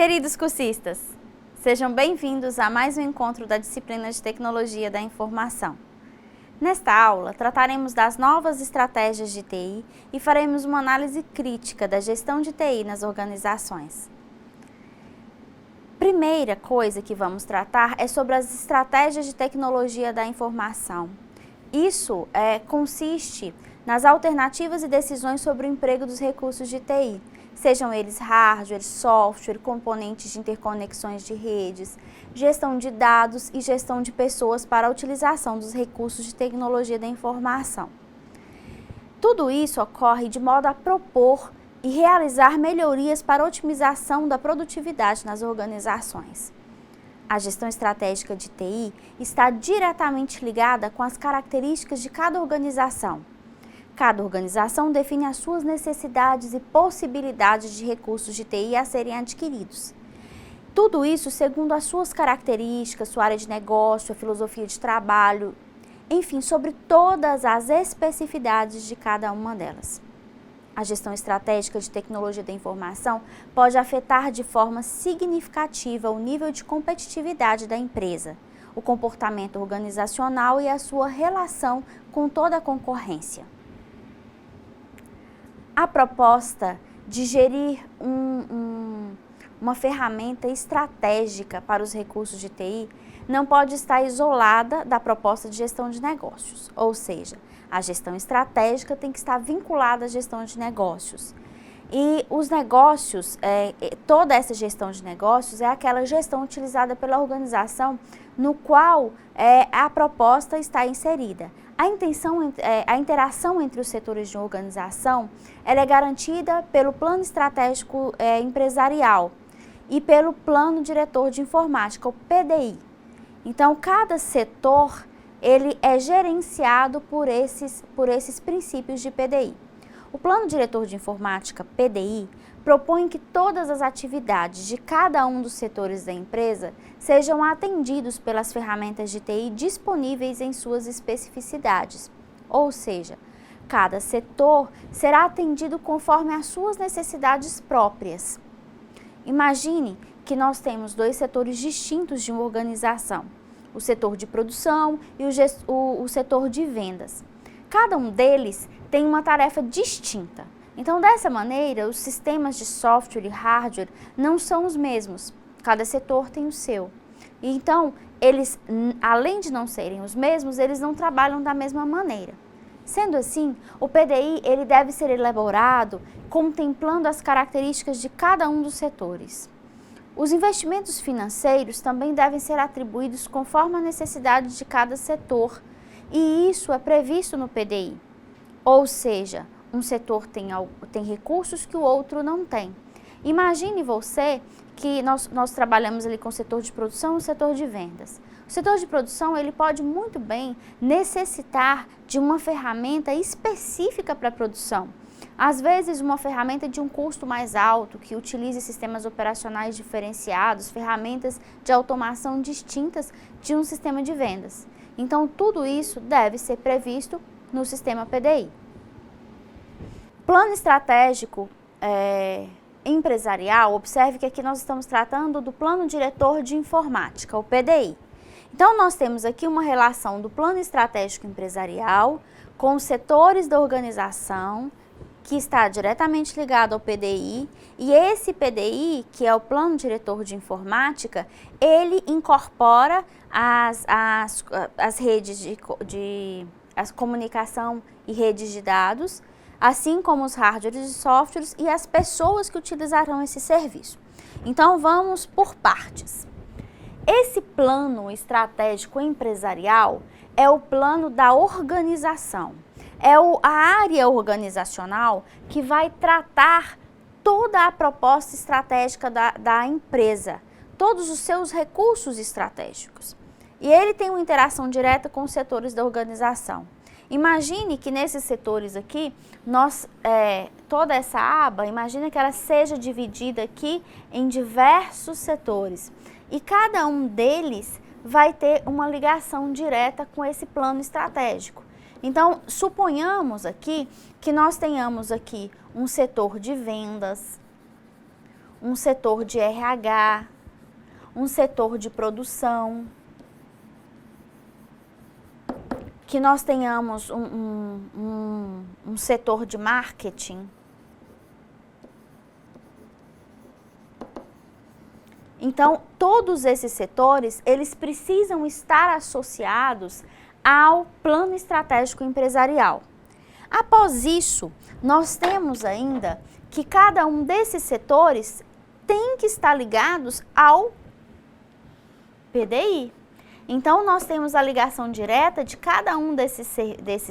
Queridos cursistas, sejam bem-vindos a mais um encontro da disciplina de Tecnologia da Informação. Nesta aula, trataremos das novas estratégias de TI e faremos uma análise crítica da gestão de TI nas organizações. Primeira coisa que vamos tratar é sobre as estratégias de tecnologia da informação. Isso consiste nas alternativas e decisões sobre o emprego dos recursos de TI, sejam eles hardware, software, componentes de interconexões de redes, gestão de dados e gestão de pessoas para a utilização dos recursos de tecnologia da informação. Tudo isso ocorre de modo a propor e realizar melhorias para a otimização da produtividade nas organizações. A gestão estratégica de TI está diretamente ligada com as características de cada organização. Cada organização define as suas necessidades e possibilidades de recursos de TI a serem adquiridos. Tudo isso segundo as suas características, sua área de negócio, a filosofia de trabalho, enfim, sobre todas as especificidades de cada uma delas. A gestão estratégica de tecnologia da informação pode afetar de forma significativa o nível de competitividade da empresa, o comportamento organizacional e a sua relação com toda a concorrência. A proposta de gerir uma ferramenta estratégica para os recursos de TI não pode estar isolada da proposta de gestão de negócios, ou seja, a gestão estratégica tem que estar vinculada à gestão de negócios. E os negócios, toda essa gestão de negócios é aquela gestão utilizada pela organização no qual a proposta está inserida. A interação entre os setores de uma organização ela é garantida pelo plano estratégico empresarial e pelo plano diretor de informática, o PDI. Então, cada setor ele é gerenciado por esses princípios de PDI. O plano diretor de informática, PDI, propõe que todas as atividades de cada um dos setores da empresa sejam atendidos pelas ferramentas de TI disponíveis em suas especificidades, ou seja, cada setor será atendido conforme as suas necessidades próprias. Imagine que nós temos dois setores distintos de uma organização, o setor de produção e o setor de vendas. Cada um deles tem uma tarefa distinta. Então, dessa maneira, os sistemas de software e hardware não são os mesmos. Cada setor tem o seu. Então, eles, além de não serem os mesmos, eles não trabalham da mesma maneira. Sendo assim, o PDI ele deve ser elaborado contemplando as características de cada um dos setores. Os investimentos financeiros também devem ser atribuídos conforme a necessidade de cada setor, e isso é previsto no PDI. Ou seja, um setor tem recursos que o outro não tem. Imagine você que nós trabalhamos ali com o setor de produção e o setor de vendas. O setor de produção ele pode muito bem necessitar de uma ferramenta específica para a produção. Às vezes, uma ferramenta de um custo mais alto, que utilize sistemas operacionais diferenciados, ferramentas de automação distintas de um sistema de vendas. Então, tudo isso deve ser previsto no sistema PDI. Plano estratégico empresarial, observe que aqui nós estamos tratando do plano diretor de informática, o PDI. Então, nós temos aqui uma relação do plano estratégico empresarial com os setores da organização, que está diretamente ligado ao PDI, e esse PDI, que é o Plano Diretor de Informática, ele incorpora as redes de comunicação e redes de dados, assim como os hardwares e softwares e as pessoas que utilizarão esse serviço. Então, vamos por partes. Esse plano estratégico empresarial é o plano da organização. É a área organizacional que vai tratar toda a proposta estratégica da empresa, todos os seus recursos estratégicos. E ele tem uma interação direta com os setores da organização. Imagine que nesses setores aqui, toda essa aba, imagine que ela seja dividida aqui em diversos setores. E cada um deles vai ter uma ligação direta com esse plano estratégico. Então, suponhamos aqui que nós tenhamos aqui um setor de vendas, um setor de RH, um setor de produção, que nós tenhamos um setor de marketing. Então, todos esses setores, eles precisam estar associados ao plano estratégico empresarial. Após isso, nós temos ainda que cada um desses setores tem que estar ligados ao PDI. Então, nós temos a ligação direta de cada um desses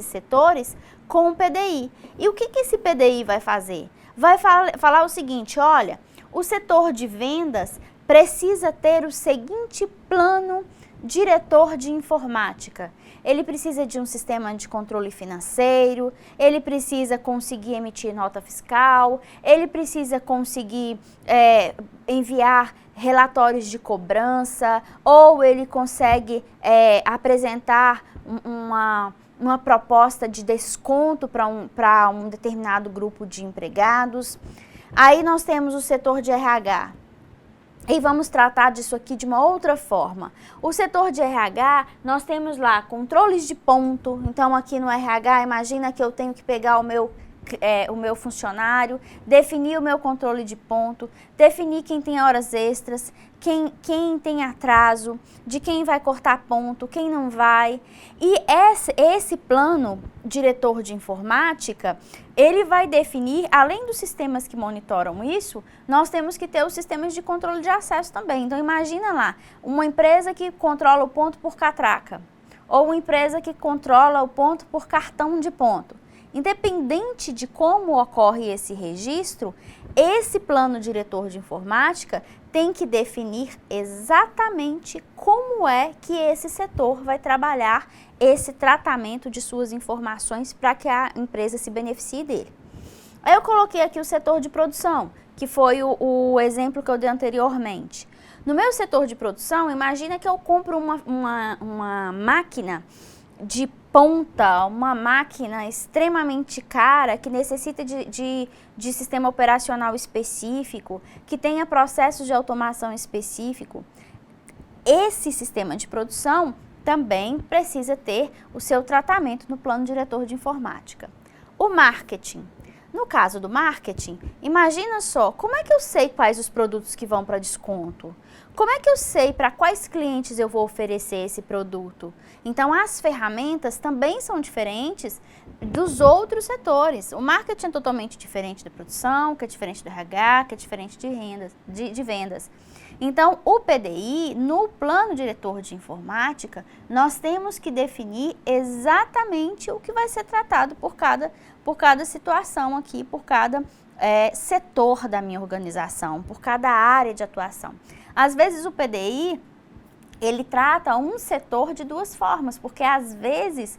setores com o PDI. E o que esse PDI vai fazer? Vai falar o seguinte, olha, o setor de vendas precisa ter o seguinte plano diretor de informática. Ele precisa de um sistema de controle financeiro, ele precisa conseguir emitir nota fiscal, ele precisa conseguir enviar relatórios de cobrança, ou ele consegue apresentar uma proposta de desconto para um determinado grupo de empregados. Aí nós temos o setor de RH. E vamos tratar disso aqui de uma outra forma. O setor de RH, nós temos lá controles de ponto. Então, aqui no RH, imagina que eu tenho que pegar o meu funcionário, definir o meu controle de ponto, definir quem tem horas extras, quem tem atraso, de quem vai cortar ponto, quem não vai. E esse plano diretor de informática, ele vai definir, além dos sistemas que monitoram isso, nós temos que ter os sistemas de controle de acesso também. Então, imagina lá, uma empresa que controla o ponto por catraca, ou uma empresa que controla o ponto por cartão de ponto. Independente de como ocorre esse registro, esse plano diretor de informática tem que definir exatamente como é que esse setor vai trabalhar esse tratamento de suas informações para que a empresa se beneficie dele. Aí eu coloquei aqui o setor de produção, que foi o exemplo que eu dei anteriormente. No meu setor de produção, imagina que eu compro uma máquina de ponta, uma máquina extremamente cara que necessita de sistema operacional específico, que tenha processos de automação específico. Esse sistema de produção também precisa ter o seu tratamento no plano diretor de informática. O marketing. No caso do marketing, imagina só, como é que eu sei quais os produtos que vão para desconto? Como é que eu sei para quais clientes eu vou oferecer esse produto? Então, as ferramentas também são diferentes dos outros setores. O marketing é totalmente diferente da produção, que é diferente do RH, que é diferente de vendas. Então, o PDI, no plano diretor de informática, nós temos que definir exatamente o que vai ser tratado por cada situação aqui, por cada setor da minha organização, por cada área de atuação. Às vezes o PDI, ele trata um setor de duas formas, porque às vezes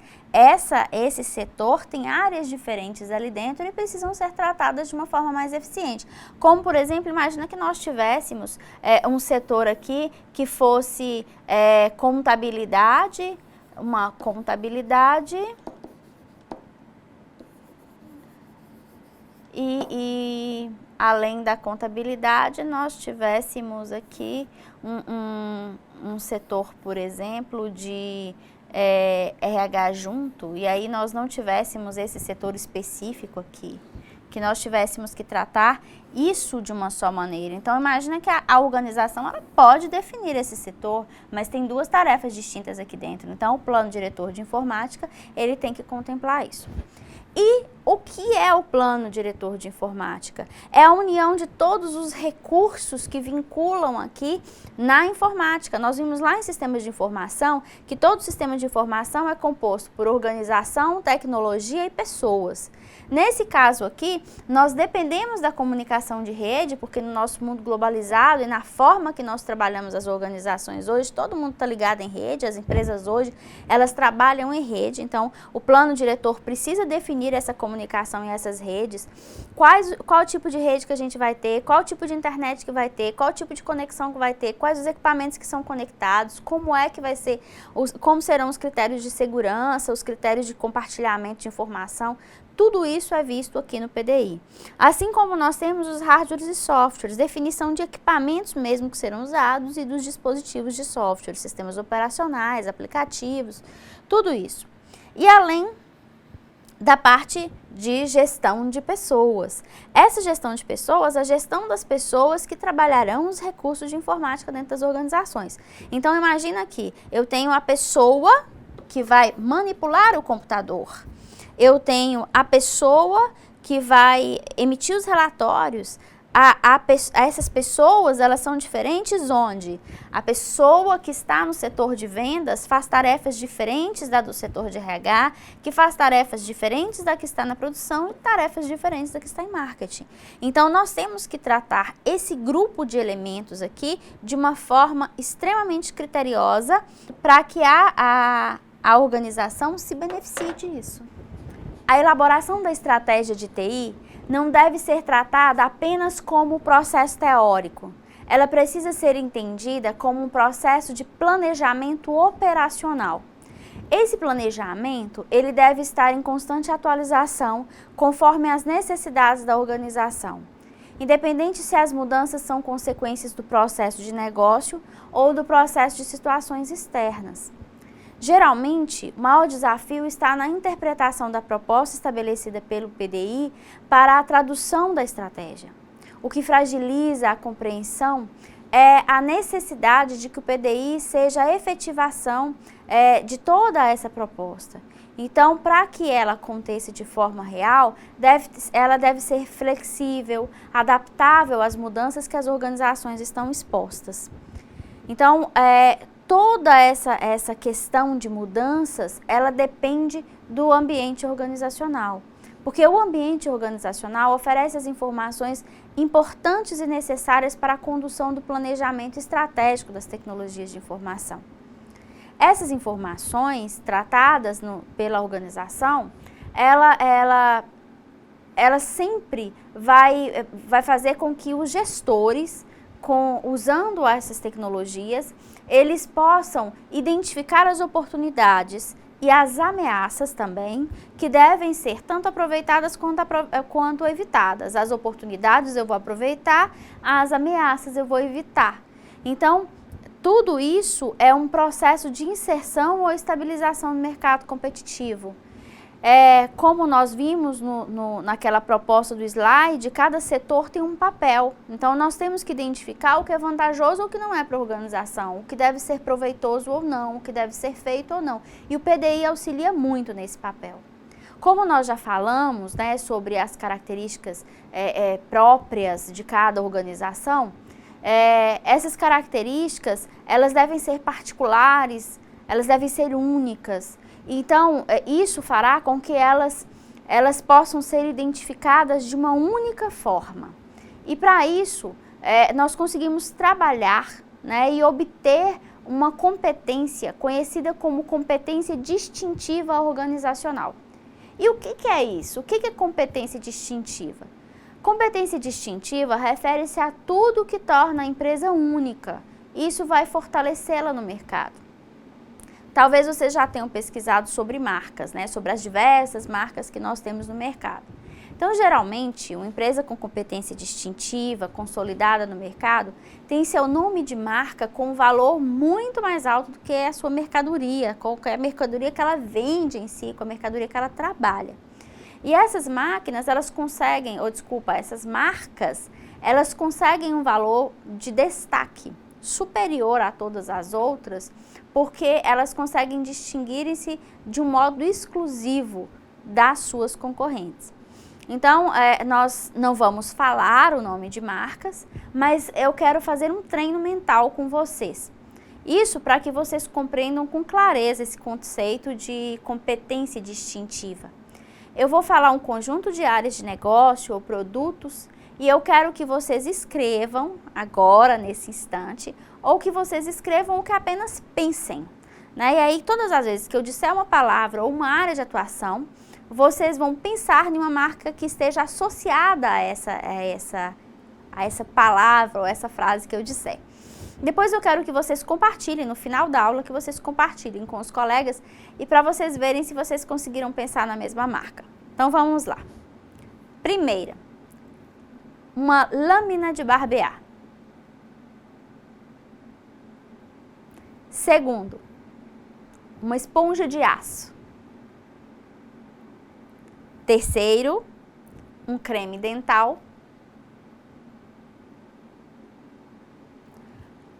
esse setor tem áreas diferentes ali dentro e precisam ser tratadas de uma forma mais eficiente. Como, por exemplo, imagina que nós tivéssemos um setor aqui que fosse contabilidade, uma contabilidade e além da contabilidade, nós tivéssemos aqui um setor, por exemplo, de RH junto, e aí nós não tivéssemos esse setor específico aqui, que nós tivéssemos que tratar isso de uma só maneira. Então, imagina que a organização ela pode definir esse setor, mas tem duas tarefas distintas aqui dentro. Então, o plano diretor de informática, ele tem que contemplar isso. E o que é o plano diretor de informática? É a união de todos os recursos que vinculam aqui na informática. Nós vimos lá em sistemas de informação que todo sistema de informação é composto por organização, tecnologia e pessoas. Nesse caso aqui, nós dependemos da comunicação de rede, porque no nosso mundo globalizado e na forma que nós trabalhamos as organizações hoje, todo mundo está ligado em rede, as empresas hoje, elas trabalham em rede, então o plano diretor precisa definir essa comunicação e essas redes, qual tipo de rede que a gente vai ter, qual tipo de internet que vai ter, qual tipo de conexão que vai ter, quais os equipamentos que são conectados, como é que vai ser, como serão os critérios de segurança, os critérios de compartilhamento de informação. Tudo isso é visto aqui no PDI. Assim como nós temos os hardwares e softwares, definição de equipamentos mesmo que serão usados e dos dispositivos de software, sistemas operacionais, aplicativos, tudo isso. E além da parte de gestão de pessoas. Essa gestão de pessoas, a gestão das pessoas que trabalharão os recursos de informática dentro das organizações. Então, imagina que eu tenho a pessoa que vai manipular o computador. Eu tenho a pessoa que vai emitir os relatórios. Essas pessoas, elas são diferentes onde a pessoa que está no setor de vendas faz tarefas diferentes da do setor de RH, que faz tarefas diferentes da que está na produção e tarefas diferentes da que está em marketing. Então, nós temos que tratar esse grupo de elementos aqui de uma forma extremamente criteriosa para que a organização se beneficie disso. A elaboração da estratégia de TI não deve ser tratada apenas como processo teórico. Ela precisa ser entendida como um processo de planejamento operacional. Esse planejamento, ele deve estar em constante atualização conforme as necessidades da organização, independente se as mudanças são consequências do processo de negócio ou do processo de situações externas. Geralmente, o maior desafio está na interpretação da proposta estabelecida pelo PDI para a tradução da estratégia. O que fragiliza a compreensão é a necessidade de que o PDI seja a efetivação de toda essa proposta. Então, para que ela aconteça de forma real, ela deve ser flexível, adaptável às mudanças que as organizações estão expostas. Então, toda essa questão de mudanças, ela depende do ambiente organizacional. Porque o ambiente organizacional oferece as informações importantes e necessárias para a condução do planejamento estratégico das tecnologias de informação. Essas informações tratadas pela organização, ela sempre vai fazer com que os gestores, usando essas tecnologias, eles possam identificar as oportunidades e as ameaças também, que devem ser tanto aproveitadas quanto evitadas. As oportunidades eu vou aproveitar, as ameaças eu vou evitar. Então, tudo isso é um processo de inserção ou estabilização no mercado competitivo. Como nós vimos naquela proposta do slide, cada setor tem um papel. Então, nós temos que identificar o que é vantajoso ou o que não é para a organização, o que deve ser proveitoso ou não, o que deve ser feito ou não. E o PDI auxilia muito nesse papel. Como nós já falamos, né, sobre as características próprias de cada organização, essas características, elas devem ser particulares, elas devem ser únicas. Então, isso fará com que elas possam ser identificadas de uma única forma. E para isso, nós conseguimos trabalhar, né, e obter uma competência conhecida como competência distintiva organizacional. E o que é isso? O que é competência distintiva? Competência distintiva refere-se a tudo que torna a empresa única. Isso vai fortalecê-la no mercado. Talvez vocês já tenham pesquisado sobre marcas, né? Sobre as diversas marcas que nós temos no mercado. Então, geralmente, uma empresa com competência distintiva, consolidada no mercado, tem seu nome de marca com um valor muito mais alto do que a sua mercadoria, qualquer mercadoria que ela vende em si, com a mercadoria que ela trabalha. E essas máquinas, essas marcas, elas conseguem um valor de destaque superior a todas as outras, porque elas conseguem distinguir-se de um modo exclusivo das suas concorrentes. Então, nós não vamos falar o nome de marcas, mas eu quero fazer um treino mental com vocês. Isso para que vocês compreendam com clareza esse conceito de competência distintiva. Eu vou falar um conjunto de áreas de negócio ou produtos e eu quero que vocês escrevam agora, nesse instante, ou que vocês escrevam ou que apenas pensem, né? E aí, todas as vezes que eu disser uma palavra ou uma área de atuação, vocês vão pensar em uma marca que esteja associada a essa palavra ou essa frase que eu disser. Depois eu quero que vocês compartilhem, no final da aula, que vocês compartilhem com os colegas e para vocês verem se vocês conseguiram pensar na mesma marca. Então vamos lá. Primeira, uma lâmina de barbear. Segundo, uma esponja de aço. Terceiro, um creme dental.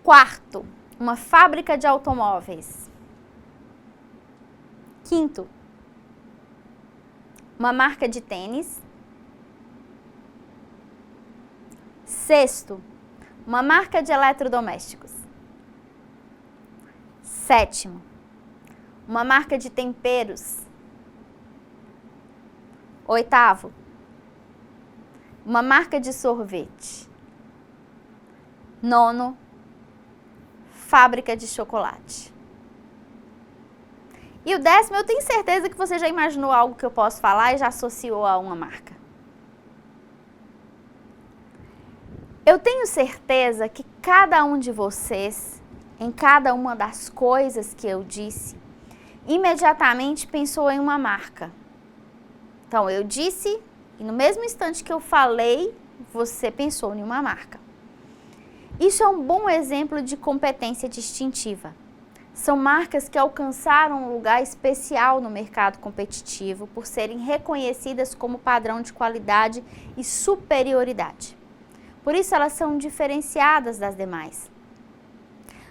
Quarto, uma fábrica de automóveis. Quinto, uma marca de tênis. Sexto, uma marca de eletrodomésticos. Sétimo, uma marca de temperos. Oitavo, uma marca de sorvete. Nono, fábrica de chocolate. E o 10º, eu tenho certeza que você já imaginou algo que eu posso falar e já associou a uma marca. Eu tenho certeza que cada um de vocês, em cada uma das coisas que eu disse, imediatamente pensou em uma marca. Então, eu disse e no mesmo instante que eu falei, você pensou em uma marca. Isso é um bom exemplo de competência distintiva. São marcas que alcançaram um lugar especial no mercado competitivo por serem reconhecidas como padrão de qualidade e superioridade. Por isso, elas são diferenciadas das demais.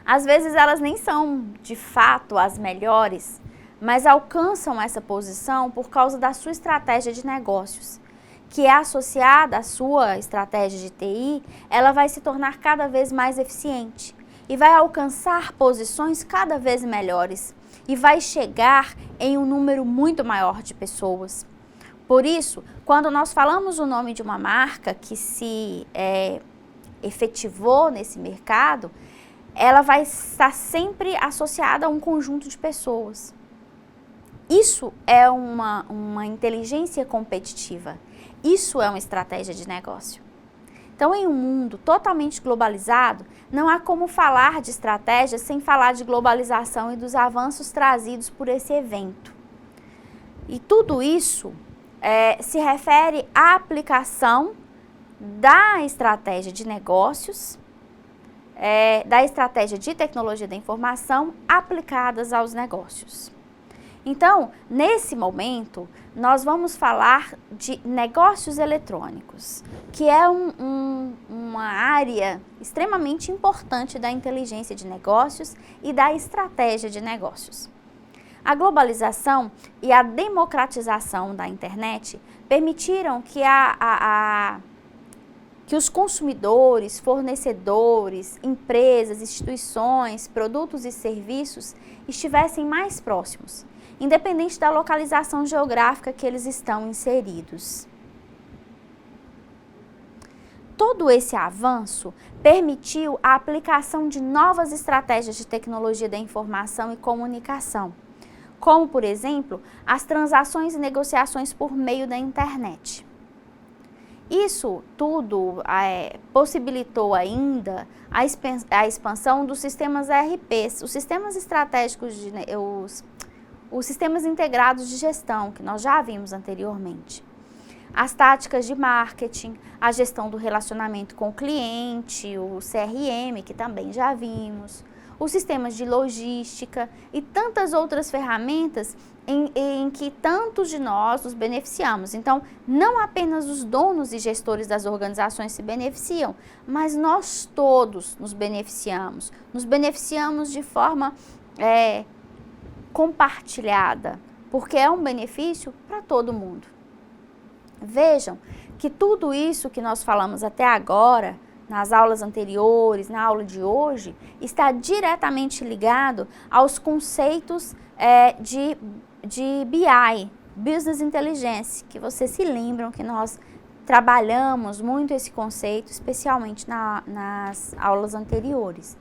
Às vezes, elas nem são, de fato, as melhores, mas alcançam essa posição por causa da sua estratégia de negócios, que é associada à sua estratégia de TI, ela vai se tornar cada vez mais eficiente e vai alcançar posições cada vez melhores e vai chegar em um número muito maior de pessoas. Por isso, quando nós falamos o nome de uma marca que se efetivou nesse mercado, ela vai estar sempre associada a um conjunto de pessoas. Isso é uma inteligência competitiva. Isso é uma estratégia de negócio. Então, em um mundo totalmente globalizado, não há como falar de estratégia sem falar de globalização e dos avanços trazidos por esse evento. E tudo isso se refere à aplicação da estratégia de negócios, da estratégia de tecnologia da informação aplicadas aos negócios. Então, nesse momento, nós vamos falar de negócios eletrônicos, que é uma área extremamente importante da inteligência de negócios e da estratégia de negócios. A globalização e a democratização da internet permitiram que que os consumidores, fornecedores, empresas, instituições, produtos e serviços estivessem mais próximos, independente da localização geográfica que eles estão inseridos. Todo esse avanço permitiu a aplicação de novas estratégias de tecnologia da informação e comunicação, como, por exemplo, as transações e negociações por meio da internet. Isso tudo possibilitou ainda a expansão dos sistemas ERPs, os sistemas estratégicos, os sistemas integrados de gestão, que nós já vimos anteriormente. As táticas de marketing, a gestão do relacionamento com o cliente, o CRM, que também já vimos, os sistemas de logística e tantas outras ferramentas em que tantos de nós nos beneficiamos. Então, não apenas os donos e gestores das organizações se beneficiam, mas nós todos nos beneficiamos de forma compartilhada, porque é um benefício para todo mundo. Vejam que tudo isso que nós falamos até agora, nas aulas anteriores, na aula de hoje, está diretamente ligado aos conceitos de BI, Business Intelligence, que vocês se lembram que nós trabalhamos muito esse conceito, especialmente nas aulas anteriores.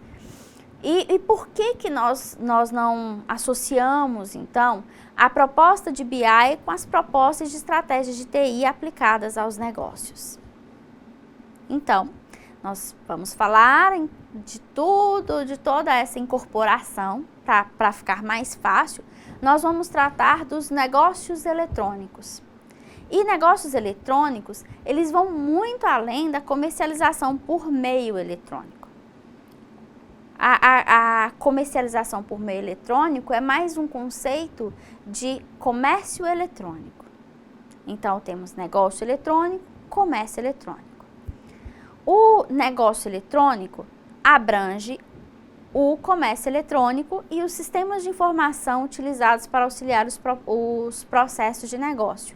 E por que nós não associamos, então, a proposta de BI com as propostas de estratégias de TI aplicadas aos negócios? Então, nós vamos falar de toda essa incorporação, para ficar mais fácil, nós vamos tratar dos negócios eletrônicos. E negócios eletrônicos, eles vão muito além da comercialização por meio eletrônico. A comercialização por meio eletrônico é mais um conceito de comércio eletrônico. Então, temos negócio eletrônico, comércio eletrônico. O negócio eletrônico abrange o comércio eletrônico e os sistemas de informação utilizados para auxiliar os processos de negócio,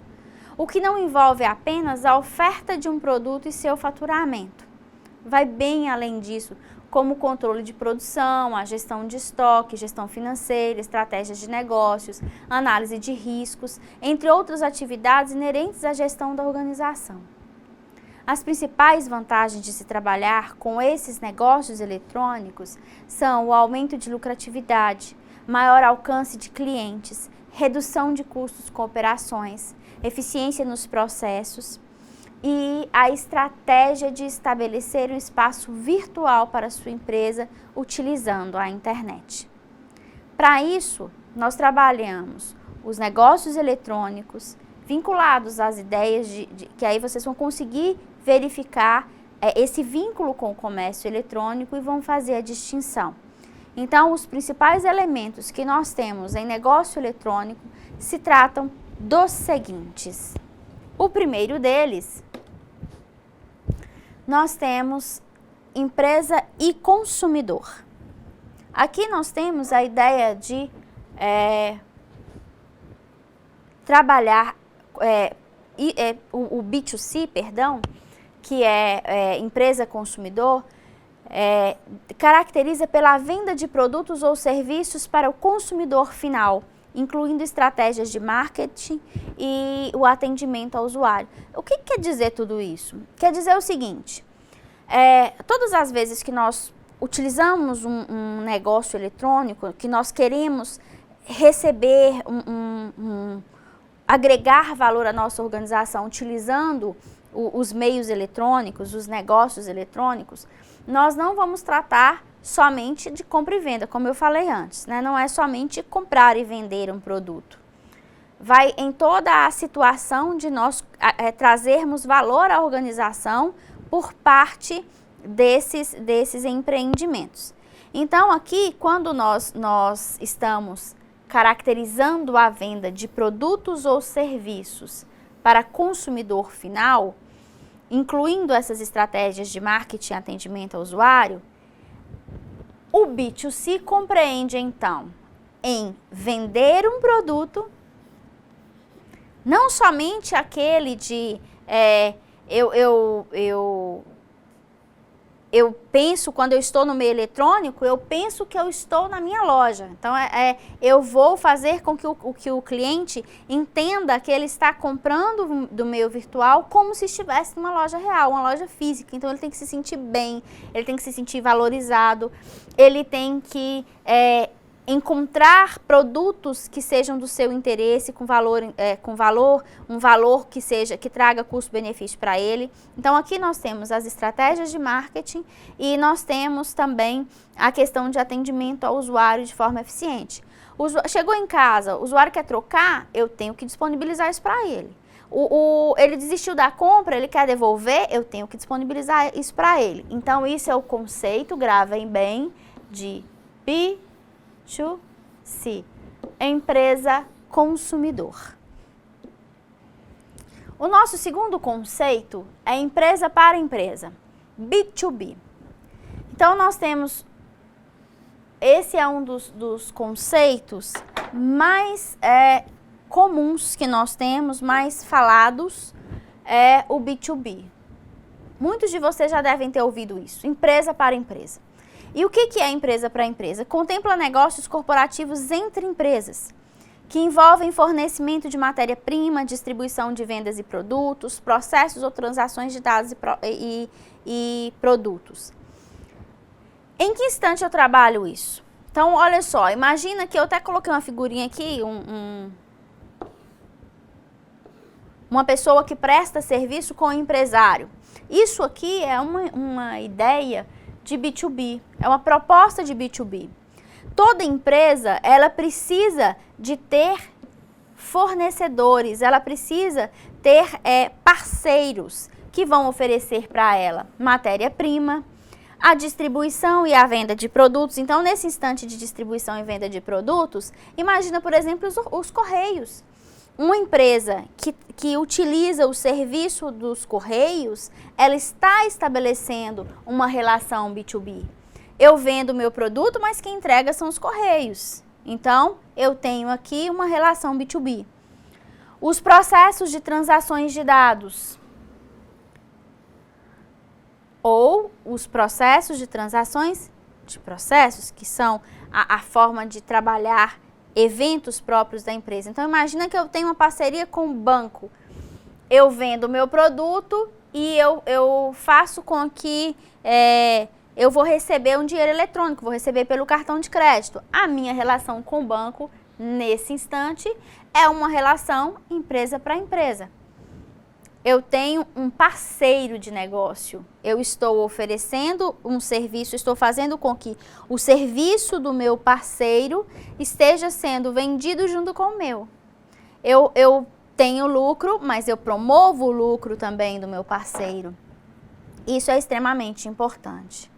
o que não envolve apenas a oferta de um produto e seu faturamento. Vai bem além disso, como o controle de produção, a gestão de estoque, gestão financeira, estratégias de negócios, análise de riscos, entre outras atividades inerentes à gestão da organização. As principais vantagens de se trabalhar com esses negócios eletrônicos são o aumento de lucratividade, maior alcance de clientes, redução de custos com operações, eficiência nos processos e a estratégia de estabelecer um espaço virtual para a sua empresa utilizando a internet. Para isso, nós trabalhamos os negócios eletrônicos vinculados às ideias que aí vocês vão conseguir verificar esse vínculo com o comércio eletrônico e vão fazer a distinção. Então, os principais elementos que nós temos em negócio eletrônico se tratam dos seguintes. O primeiro deles, nós temos empresa e consumidor. Aqui nós temos a ideia de trabalhar o B2C, que é empresa-consumidor, caracteriza pela venda de produtos ou serviços para o consumidor final, incluindo estratégias de marketing e o atendimento ao usuário. O que quer dizer tudo isso? Quer dizer o seguinte, todas as vezes que nós utilizamos um negócio eletrônico, que nós queremos receber, agregar valor à nossa organização utilizando os meios eletrônicos, os negócios eletrônicos, nós não vamos tratar somente de compra e venda, como eu falei antes, né? Não é somente comprar e vender um produto. Vai em toda a situação de nós trazermos valor à organização por parte desses empreendimentos. Então, aqui, quando nós estamos caracterizando a venda de produtos ou serviços para consumidor final, incluindo essas estratégias de marketing e atendimento ao usuário, o B2C compreende, então, em vender um produto, não somente aquele de eu penso, quando eu estou no meio eletrônico, eu penso que eu estou na minha loja. Então, eu vou fazer com que o cliente entenda que ele está comprando do meio virtual como se estivesse numa loja real, uma loja física. Então, ele tem que se sentir bem, ele tem que se sentir valorizado, ele tem que encontrar produtos que sejam do seu interesse, um valor que traga custo-benefício para ele. Então, aqui nós temos as estratégias de marketing e nós temos também a questão de atendimento ao usuário de forma eficiente. Chegou em casa, o usuário quer trocar, eu tenho que disponibilizar isso para ele. Ele desistiu da compra, ele quer devolver, eu tenho que disponibilizar isso para ele. Então, isso é o conceito, gravem bem, de B2C, empresa consumidor. O nosso segundo conceito é empresa para empresa, B2B. Então, nós temos, esse é um dos conceitos mais comuns que nós temos, mais falados, é o B2B. Muitos de vocês já devem ter ouvido isso, empresa para empresa. E o que é empresa para empresa? Contempla negócios corporativos entre empresas, que envolvem fornecimento de matéria-prima, distribuição de vendas e produtos, processos ou transações de dados e produtos. Em que instante eu trabalho isso? Então, olha só, imagina que eu até coloquei uma figurinha aqui, uma pessoa que presta serviço com o empresário. Isso aqui é uma ideia de B2B, é uma proposta de B2B. Toda empresa, ela precisa de ter fornecedores, ela precisa ter parceiros que vão oferecer para ela matéria-prima, a distribuição e a venda de produtos. Então, nesse instante de distribuição e venda de produtos, imagina, por exemplo, os Correios. Uma empresa que utiliza o serviço dos Correios, ela está estabelecendo uma relação B2B. Eu vendo o meu produto, mas quem entrega são os Correios. Então, eu tenho aqui uma relação B2B. Os processos de transações de dados, ou os processos de transações de processos, que são a forma de trabalhar eventos próprios da empresa. Então, imagina que eu tenho uma parceria com um banco. Eu vendo o meu produto e eu faço com que eu vou receber um dinheiro eletrônico, vou receber pelo cartão de crédito. A minha relação com o banco, nesse instante, é uma relação empresa para empresa. Eu tenho um parceiro de negócio, eu estou oferecendo um serviço, estou fazendo com que o serviço do meu parceiro esteja sendo vendido junto com o meu. Eu tenho lucro, mas eu promovo o lucro também do meu parceiro. Isso é extremamente importante.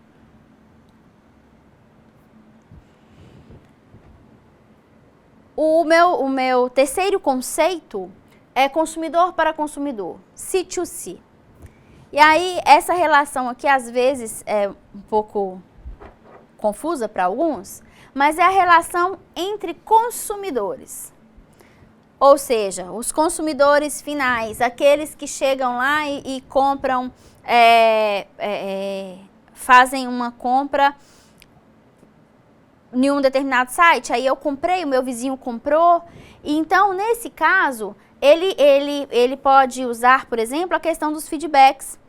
O meu terceiro conceito é consumidor para consumidor, C2C. E aí, essa relação aqui, às vezes, é um pouco confusa para alguns, mas é a relação entre consumidores. Ou seja, os consumidores finais, aqueles que chegam lá e compram, fazem uma compra em um determinado site, aí eu comprei, o meu vizinho comprou, e então, nesse caso, ele pode usar, por exemplo, a questão dos feedbacks,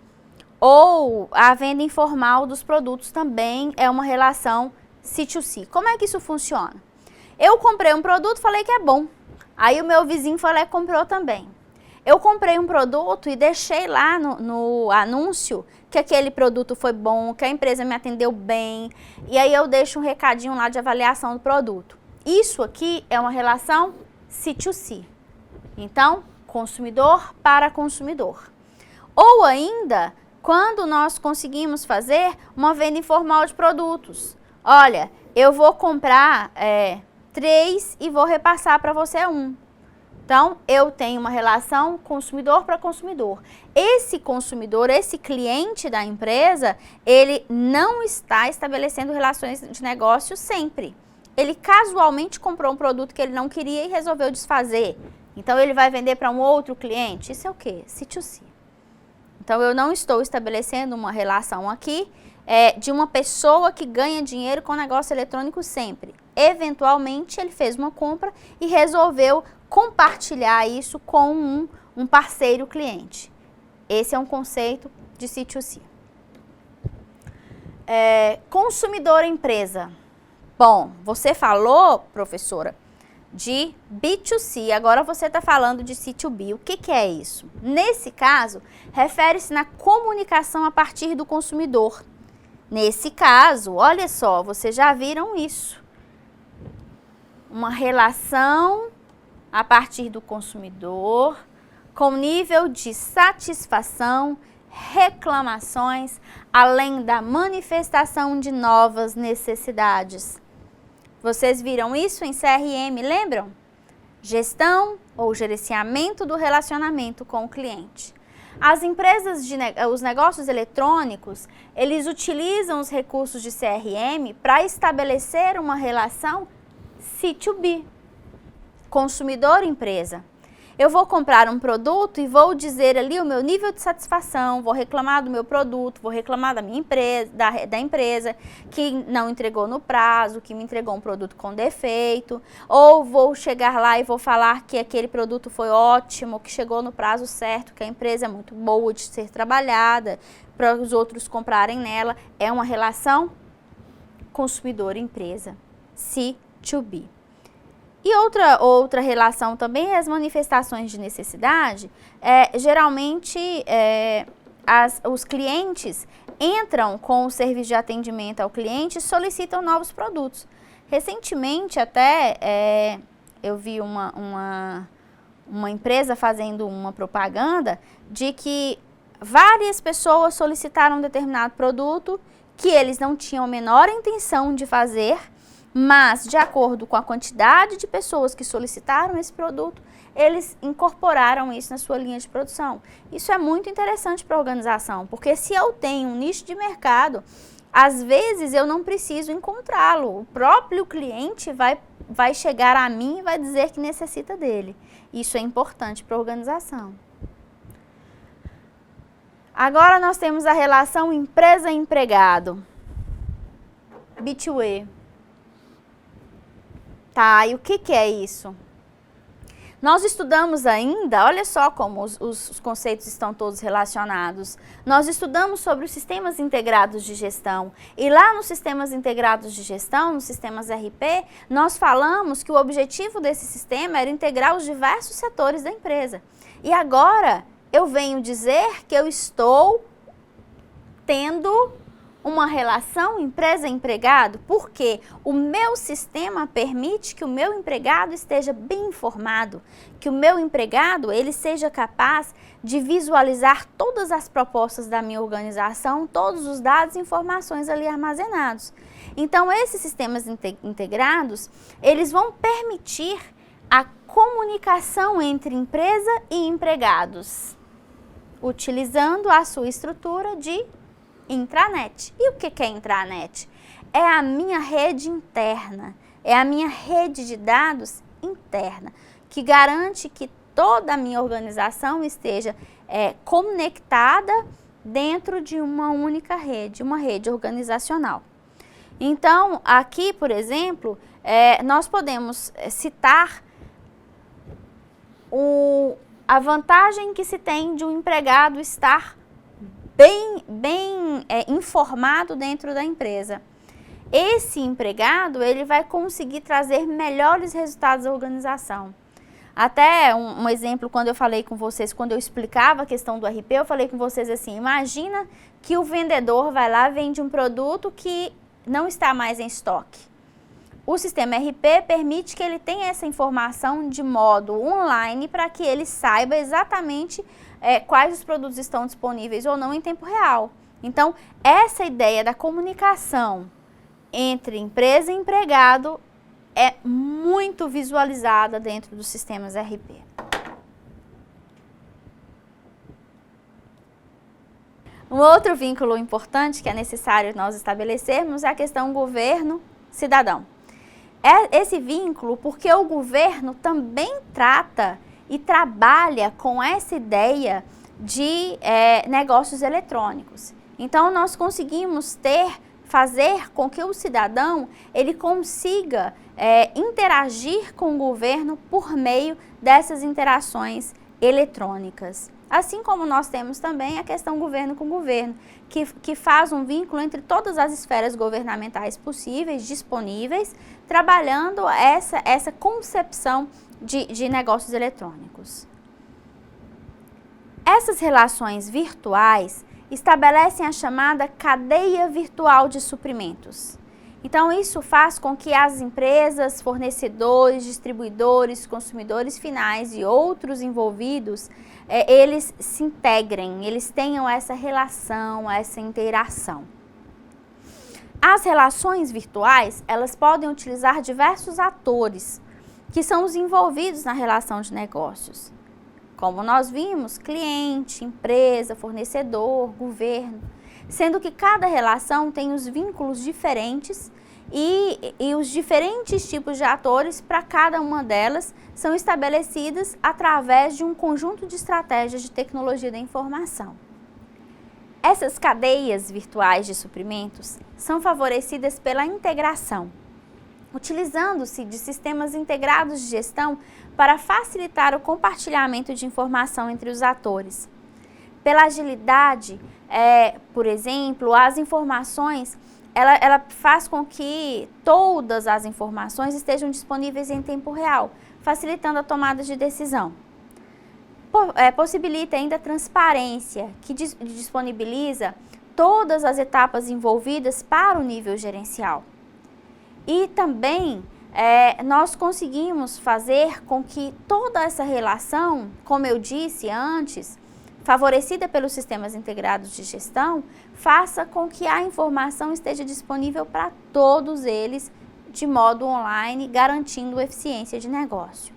ou a venda informal dos produtos também é uma relação C2C. Como é que isso funciona? Eu comprei um produto, falei que é bom, aí o meu vizinho foi lá e comprou também. Eu comprei um produto e deixei lá no anúncio que aquele produto foi bom, que a empresa me atendeu bem, e aí eu deixo um recadinho lá de avaliação do produto. Isso aqui é uma relação C2C. Então, consumidor para consumidor. Ou ainda, quando nós conseguimos fazer uma venda informal de produtos. Olha, eu vou comprar 3 e vou repassar para você 1. Então, eu tenho uma relação consumidor para consumidor. Esse consumidor, esse cliente da empresa, ele não está estabelecendo relações de negócio sempre. Ele casualmente comprou um produto que ele não queria e resolveu desfazer. Então, ele vai vender para um outro cliente. Isso é o quê? C2C. Então, eu não estou estabelecendo uma relação aqui de uma pessoa que ganha dinheiro com negócio eletrônico sempre. Eventualmente, ele fez uma compra e resolveu compartilhar isso com um parceiro cliente. Esse é um conceito de C2C. Consumidor empresa. Bom, você falou, professora, de B2C, agora você está falando de C2B. O que é isso? Nesse caso, refere-se na comunicação a partir do consumidor. Nesse caso, olha só, vocês já viram isso. Uma relação a partir do consumidor, com nível de satisfação, reclamações, além da manifestação de novas necessidades. Vocês viram isso em CRM, lembram? Gestão ou gerenciamento do relacionamento com o cliente. As empresas, os negócios eletrônicos, eles utilizam os recursos de CRM para estabelecer uma relação C2B. Consumidor-empresa. Eu vou comprar um produto e vou dizer ali o meu nível de satisfação, vou reclamar do meu produto, vou reclamar da minha empresa, da empresa que não entregou no prazo, que me entregou um produto com defeito, ou vou chegar lá e vou falar que aquele produto foi ótimo, que chegou no prazo certo, que a empresa é muito boa de ser trabalhada, para os outros comprarem nela. É uma relação consumidor-empresa, C2B. E outra relação também é as manifestações de necessidade. Geralmente, os clientes entram com o serviço de atendimento ao cliente e solicitam novos produtos. Recentemente, até, eu vi uma empresa fazendo uma propaganda de que várias pessoas solicitaram um determinado produto que eles não tinham a menor intenção de fazer, mas de acordo com a quantidade de pessoas que solicitaram esse produto, eles incorporaram isso na sua linha de produção. Isso é muito interessante para a organização, porque se eu tenho um nicho de mercado, às vezes eu não preciso encontrá-lo. O próprio cliente vai chegar a mim e vai dizer que necessita dele. Isso é importante para a organização. Agora nós temos a relação empresa-empregado. B2E. Tá, e o que é isso? Nós estudamos ainda, olha só como os conceitos estão todos relacionados. Nós estudamos sobre os sistemas integrados de gestão. E lá nos sistemas integrados de gestão, nos sistemas RP, nós falamos que o objetivo desse sistema era integrar os diversos setores da empresa. E agora eu venho dizer que eu estou tendo uma relação empresa-empregado, porque o meu sistema permite que o meu empregado esteja bem informado, que o meu empregado ele seja capaz de visualizar todas as propostas da minha organização, todos os dados e informações ali armazenados. Então, esses sistemas integrados, eles vão permitir a comunicação entre empresa e empregados, utilizando a sua estrutura de intranet. E o que é intranet? É a minha rede interna, é a minha rede de dados interna, que garante que toda a minha organização esteja conectada dentro de uma única rede, uma rede organizacional. Então, aqui, por exemplo, nós podemos citar a vantagem que se tem de um empregado estar bem informado dentro da empresa. Esse empregado, ele vai conseguir trazer melhores resultados à organização. Até um exemplo, quando eu falei com vocês, quando eu explicava a questão do RP, eu falei com vocês assim, imagina que o vendedor vai lá e vende um produto que não está mais em estoque. O sistema RP permite que ele tenha essa informação de modo online para que ele saiba exatamente quais os produtos estão disponíveis ou não em tempo real. Então, essa ideia da comunicação entre empresa e empregado é muito visualizada dentro dos sistemas RP. Um outro vínculo importante que é necessário nós estabelecermos é a questão governo-cidadão. Esse vínculo, porque o governo também trata e trabalha com essa ideia de negócios eletrônicos. Então, nós conseguimos fazer com que o cidadão ele consiga interagir com o governo por meio dessas interações eletrônicas. Assim como nós temos também a questão governo com governo, que faz um vínculo entre todas as esferas governamentais possíveis, disponíveis, trabalhando essa concepção de negócios eletrônicos. Essas relações virtuais estabelecem a chamada cadeia virtual de suprimentos. Então, isso faz com que as empresas, fornecedores, distribuidores, consumidores finais e outros envolvidos, eles se integrem, eles tenham essa relação, essa interação. As relações virtuais, elas podem utilizar diversos atores que são os envolvidos na relação de negócios. Como nós vimos, cliente, empresa, fornecedor, governo, sendo que cada relação tem os vínculos diferentes e os diferentes tipos de atores para cada uma delas são estabelecidas através de um conjunto de estratégias de tecnologia da informação. Essas cadeias virtuais de suprimentos são favorecidas pela integração, utilizando-se de sistemas integrados de gestão para facilitar o compartilhamento de informação entre os atores. Pela agilidade, por exemplo, as informações, ela faz com que todas as informações estejam disponíveis em tempo real, facilitando a tomada de decisão. Possibilita ainda a transparência, que disponibiliza todas as etapas envolvidas para o nível gerencial. E também nós conseguimos fazer com que toda essa relação, como eu disse antes, favorecida pelos sistemas integrados de gestão, faça com que a informação esteja disponível para todos eles de modo online, garantindo eficiência de negócio.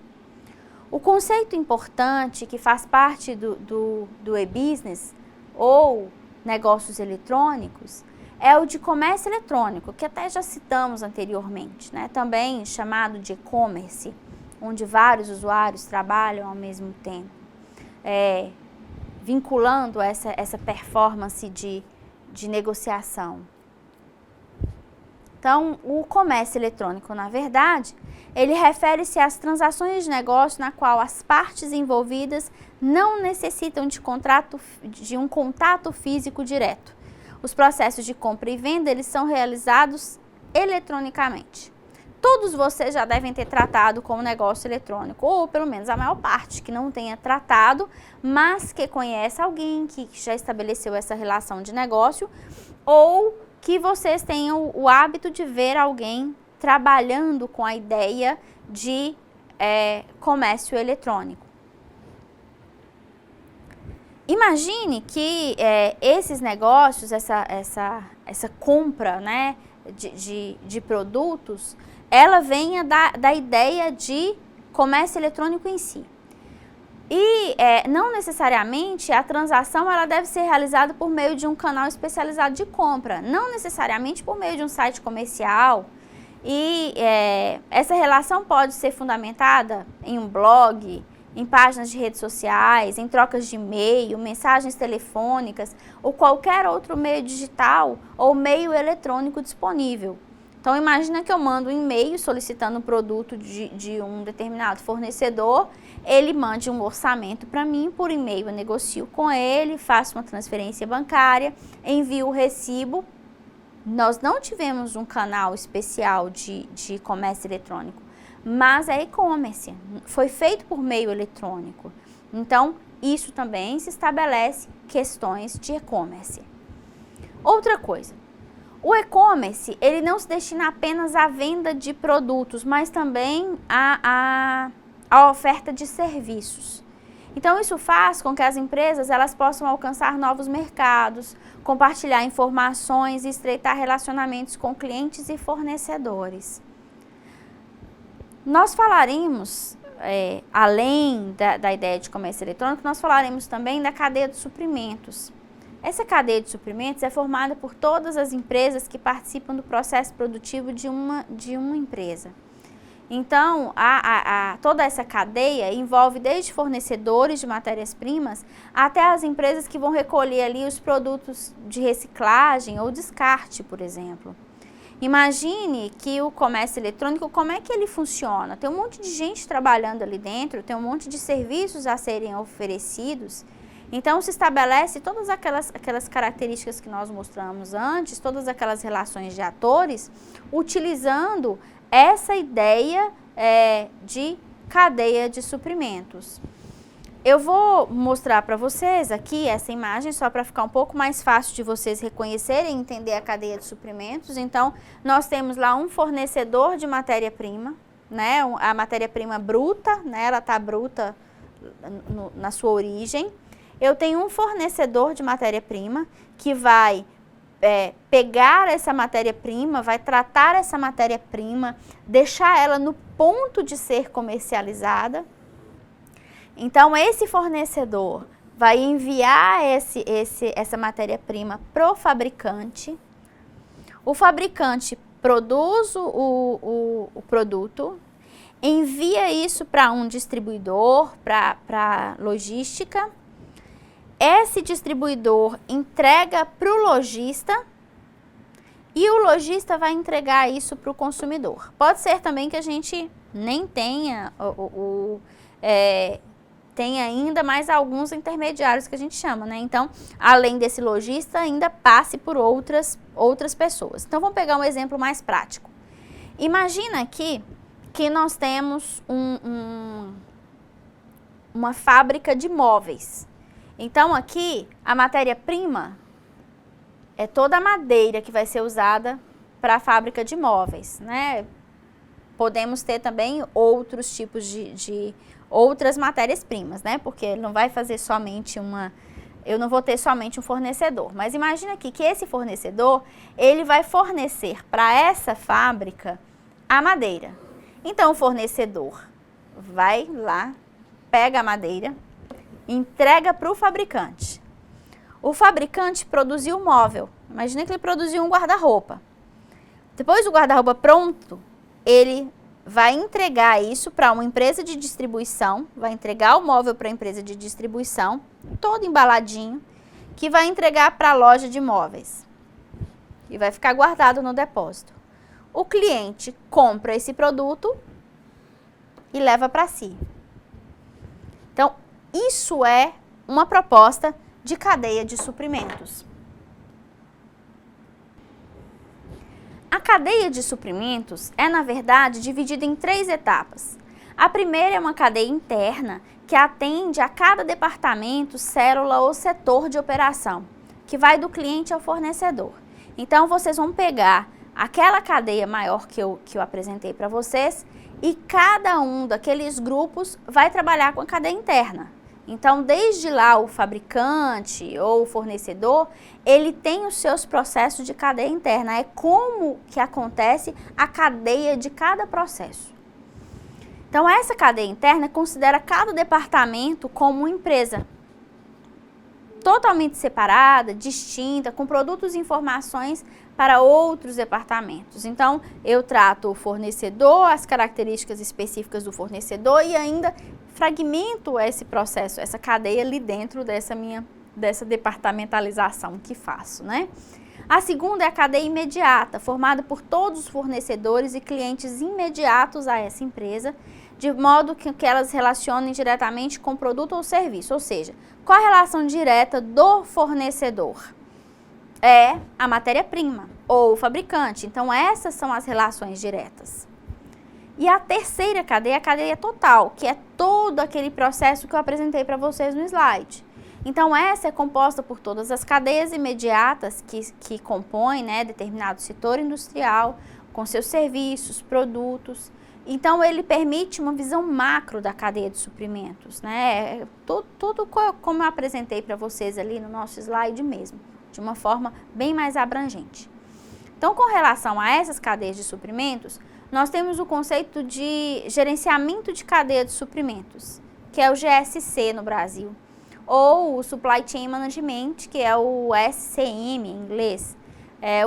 O conceito importante que faz parte do e-business ou negócios eletrônicos é o de comércio eletrônico, que até já citamos anteriormente, né? Também chamado de e-commerce, onde vários usuários trabalham ao mesmo tempo, vinculando essa performance de negociação. Então, o comércio eletrônico, na verdade, ele refere-se às transações de negócio na qual as partes envolvidas não necessitam de um contato físico direto. Os processos de compra e venda, eles são realizados eletronicamente. Todos vocês já devem ter tratado como negócio eletrônico, ou pelo menos a maior parte que não tenha tratado, mas que conhece alguém que já estabeleceu essa relação de negócio, ou que vocês tenham o hábito de ver alguém trabalhando com a ideia de comércio eletrônico. Imagine que esses negócios, essa compra, né, de produtos, ela venha da ideia de comércio eletrônico em si. E não necessariamente a transação ela deve ser realizada por meio de um canal especializado de compra, não necessariamente por meio de um site comercial. E essa relação pode ser fundamentada em um blog, em páginas de redes sociais, em trocas de e-mail, mensagens telefônicas ou qualquer outro meio digital ou meio eletrônico disponível. Então, imagina que eu mando um e-mail solicitando um produto de um determinado fornecedor, ele mande um orçamento para mim, por e-mail eu negocio com ele, faço uma transferência bancária, envio o recibo. Nós não tivemos um canal especial de comércio eletrônico, mas é e-commerce, foi feito por meio eletrônico. Então, isso também se estabelece questões de e-commerce. Outra coisa, o e-commerce, ele não se destina apenas à venda de produtos, mas também à oferta de serviços. Então, isso faz com que as empresas elas possam alcançar novos mercados, compartilhar informações e estreitar relacionamentos com clientes e fornecedores. Nós falaremos, além da ideia de comércio eletrônico, nós falaremos também da cadeia de suprimentos. Essa cadeia de suprimentos é formada por todas as empresas que participam do processo produtivo de uma empresa. Então, toda essa cadeia envolve desde fornecedores de matérias-primas até as empresas que vão recolher ali os produtos de reciclagem ou descarte, por exemplo. Imagine que o comércio eletrônico, como é que ele funciona? Tem um monte de gente trabalhando ali dentro, tem um monte de serviços a serem oferecidos. Então, se estabelece todas aquelas características que nós mostramos antes, todas aquelas relações de atores, utilizando essa ideia de cadeia de suprimentos. Eu vou mostrar para vocês aqui essa imagem, só para ficar um pouco mais fácil de vocês reconhecerem e entender a cadeia de suprimentos. Então, nós temos lá um fornecedor de matéria-prima, né, a matéria-prima bruta, né, ela está bruta na sua origem. Eu tenho um fornecedor de matéria-prima que vai pegar essa matéria-prima, vai tratar essa matéria-prima, deixar ela no ponto de ser comercializada. Então, esse fornecedor vai enviar essa matéria-prima para o fabricante. O fabricante produz o produto, envia isso para um distribuidor, para logística. Esse distribuidor entrega para o lojista e o lojista vai entregar isso para o consumidor. Pode ser também que a gente nem tenha tem ainda mais alguns intermediários que a gente chama, né? Então, além desse lojista, ainda passe por outras pessoas. Então, vamos pegar um exemplo mais prático. Imagina aqui que nós temos uma fábrica de móveis. Então, aqui, a matéria-prima é toda a madeira que vai ser usada para a fábrica de móveis, né? podemos ter também outros tipos de outras matérias-primas, né? Porque ele não vai fazer somente eu não vou ter somente um fornecedor. Mas imagina aqui que esse fornecedor, ele vai fornecer para essa fábrica a madeira. Então, o fornecedor vai lá, pega a madeira, entrega para o fabricante. O fabricante produziu o móvel. Imagina que ele produziu um guarda-roupa. Depois do guarda-roupa pronto, ele vai entregar isso para uma empresa de distribuição, vai entregar o móvel para a empresa de distribuição, todo embaladinho, que vai entregar para a loja de móveis e vai ficar guardado no depósito. O cliente compra esse produto e leva para si. Então, isso é uma proposta de cadeia de suprimentos. A cadeia de suprimentos é, na verdade, dividida em 3 etapas. A primeira é uma cadeia interna que atende a cada departamento, célula ou setor de operação, que vai do cliente ao fornecedor. Então, vocês vão pegar aquela cadeia maior que eu apresentei para vocês e cada um daqueles grupos vai trabalhar com a cadeia interna. Então, desde lá, o fabricante ou o fornecedor, ele tem os seus processos de cadeia interna. É como que acontece a cadeia de cada processo. Então, essa cadeia interna considera cada departamento como uma empresa totalmente separada, distinta, com produtos e informações para outros departamentos. Então, eu trato o fornecedor, as características específicas do fornecedor e ainda fragmento esse processo, essa cadeia ali dentro dessa departamentalização que faço, né? A segunda é a cadeia imediata, formada por todos os fornecedores e clientes imediatos a essa empresa, de modo que elas relacionem diretamente com o produto ou serviço, ou seja, qual a relação direta do fornecedor? É a matéria-prima ou o fabricante. Então, essas são as relações diretas. E a terceira cadeia é a cadeia total, que é todo aquele processo que eu apresentei para vocês no slide. Então, essa é composta por todas as cadeias imediatas que compõem, né, determinado setor industrial, com seus serviços, produtos. Então, ele permite uma visão macro da cadeia de suprimentos, né? Tudo como eu apresentei para vocês ali no nosso slide mesmo, de uma forma bem mais abrangente. Então, com relação a essas cadeias de suprimentos, nós temos o conceito de gerenciamento de cadeia de suprimentos, que é o GSC no Brasil, ou o Supply Chain Management, que é o SCM em inglês.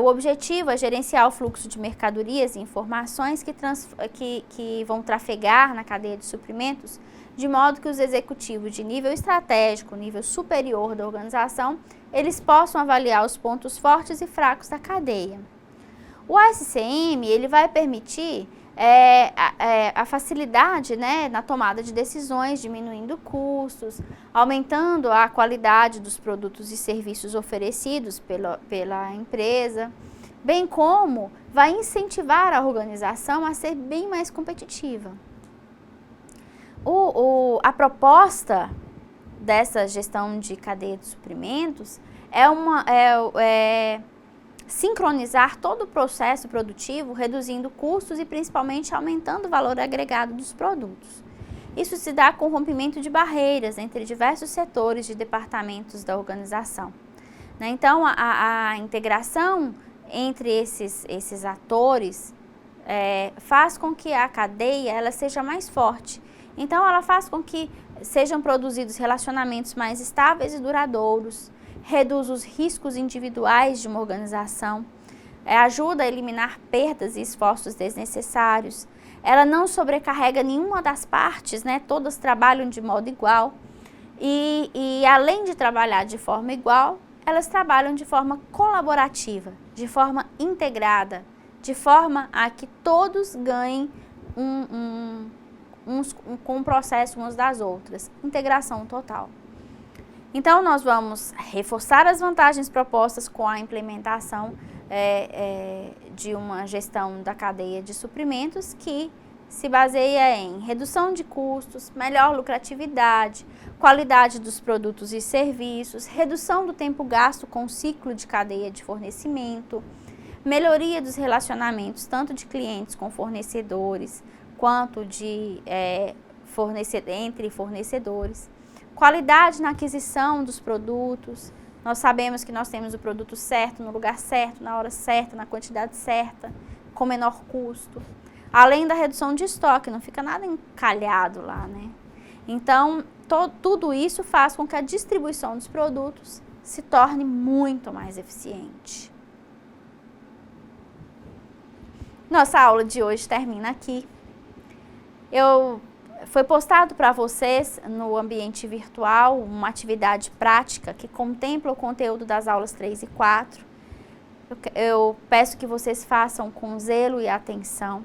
O objetivo é gerenciar o fluxo de mercadorias e informações que vão trafegar na cadeia de suprimentos, de modo que os executivos de nível estratégico, nível superior da organização, eles possam avaliar os pontos fortes e fracos da cadeia. O SCM, ele vai permitir a facilidade, né, na tomada de decisões, diminuindo custos, aumentando a qualidade dos produtos e serviços oferecidos pela empresa, bem como vai incentivar a organização a ser bem mais competitiva. A proposta dessa gestão de cadeia de suprimentos é sincronizar todo o processo produtivo, reduzindo custos e principalmente aumentando o valor agregado dos produtos. Isso se dá com o rompimento de barreiras entre diversos setores de departamentos da organização, né? Então, a integração entre esses atores faz com que a cadeia ela seja mais forte. Então, ela faz com que sejam produzidos relacionamentos mais estáveis e duradouros, reduz os riscos individuais de uma organização, ajuda a eliminar perdas e esforços desnecessários, ela não sobrecarrega nenhuma das partes, né? Todas trabalham de modo igual e além de trabalhar de forma igual, elas trabalham de forma colaborativa, de forma integrada, de forma a que todos ganhem com o processo umas das outras, integração total. Então, nós vamos reforçar as vantagens propostas com a implementação de uma gestão da cadeia de suprimentos que se baseia em redução de custos, melhor lucratividade, qualidade dos produtos e serviços, redução do tempo gasto com o ciclo de cadeia de fornecimento, melhoria dos relacionamentos, tanto de clientes com fornecedores, quanto de entre fornecedores, qualidade na aquisição dos produtos. Nós sabemos que nós temos o produto certo, no lugar certo, na hora certa, na quantidade certa, com menor custo. Além da redução de estoque, não fica nada encalhado lá, né? Então, tudo isso faz com que a distribuição dos produtos se torne muito mais eficiente. Nossa aula de hoje termina aqui. Foi postado para vocês no ambiente virtual uma atividade prática que contempla o conteúdo das aulas 3 e 4. Eu peço que vocês façam com zelo e atenção.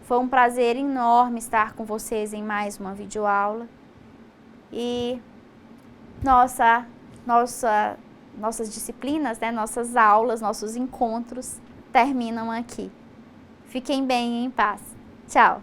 Foi um prazer enorme estar com vocês em mais uma videoaula. E nossas disciplinas, né, nossas aulas, nossos encontros terminam aqui. Fiquem bem e em paz. Tchau!